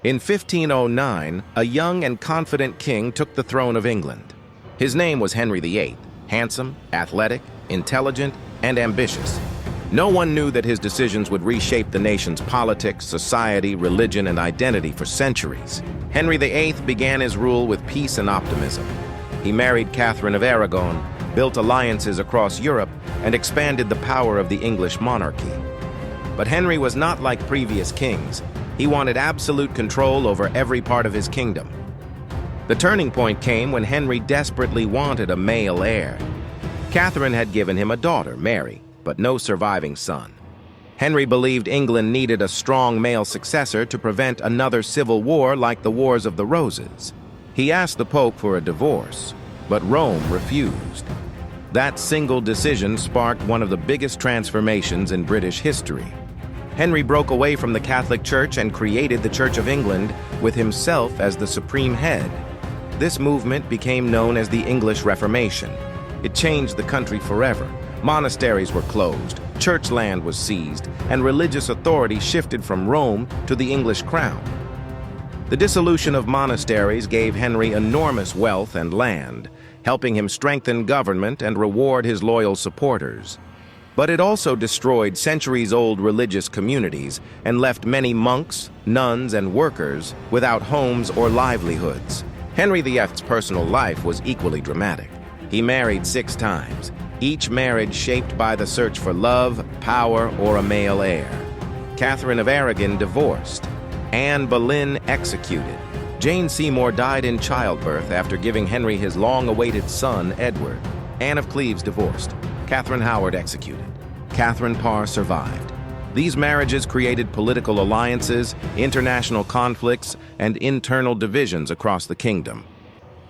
In 1509, a young and confident king took the throne of England. His name was Henry VIII, handsome, athletic, intelligent, and ambitious. No one knew that his decisions would reshape the nation's politics, society, religion, and identity for centuries. Henry VIII began his rule with peace and optimism. He married Catherine of Aragon, built alliances across Europe, and expanded the power of the English monarchy. But Henry was not like previous kings. He wanted absolute control over every part of his kingdom. The turning point came when Henry desperately wanted a male heir. Catherine had given him a daughter, Mary, but no surviving son. Henry believed England needed a strong male successor to prevent another civil war like the Wars of the Roses. He asked the Pope for a divorce, but Rome refused. That single decision sparked one of the biggest transformations in British history. Henry broke away from the Catholic Church and created the Church of England with himself as the supreme head. This movement became known as the English Reformation. It changed the country forever. Monasteries were closed, church land was seized, and religious authority shifted from Rome to the English crown. The dissolution of monasteries gave Henry enormous wealth and land, helping him strengthen government and reward his loyal supporters. But it also destroyed centuries-old religious communities and left many monks, nuns, and workers without homes or livelihoods. Henry VIII's personal life was equally dramatic. He married 6 times, each marriage shaped by the search for love, power, or a male heir. Catherine of Aragon divorced. Anne Boleyn executed. Jane Seymour died in childbirth after giving Henry his long-awaited son, Edward. Anne of Cleves divorced. Catherine Howard executed. Catherine Parr survived. These marriages created political alliances, international conflicts, and internal divisions across the kingdom.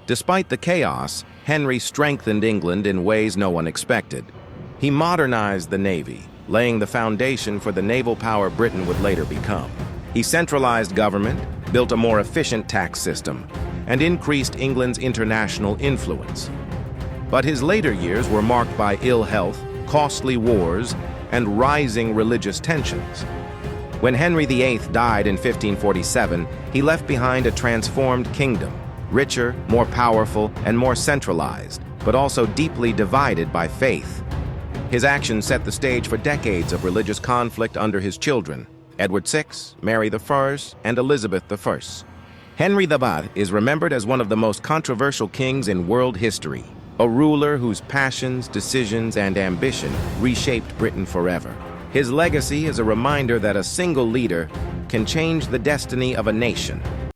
Despite the chaos, Henry strengthened England in ways no one expected. He modernized the Navy, laying the foundation for the naval power Britain would later become. He centralized government, built a more efficient tax system, and increased England's international influence. But his later years were marked by ill health, costly wars, and rising religious tensions. When Henry VIII died in 1547, he left behind a transformed kingdom, richer, more powerful, and more centralized, but also deeply divided by faith. His actions set the stage for decades of religious conflict under his children, Edward VI, Mary I, and Elizabeth I. Henry VIII is remembered as one of the most controversial kings in world history, a ruler whose passions, decisions, and ambition reshaped Britain forever. His legacy is a reminder that a single leader can change the destiny of a nation.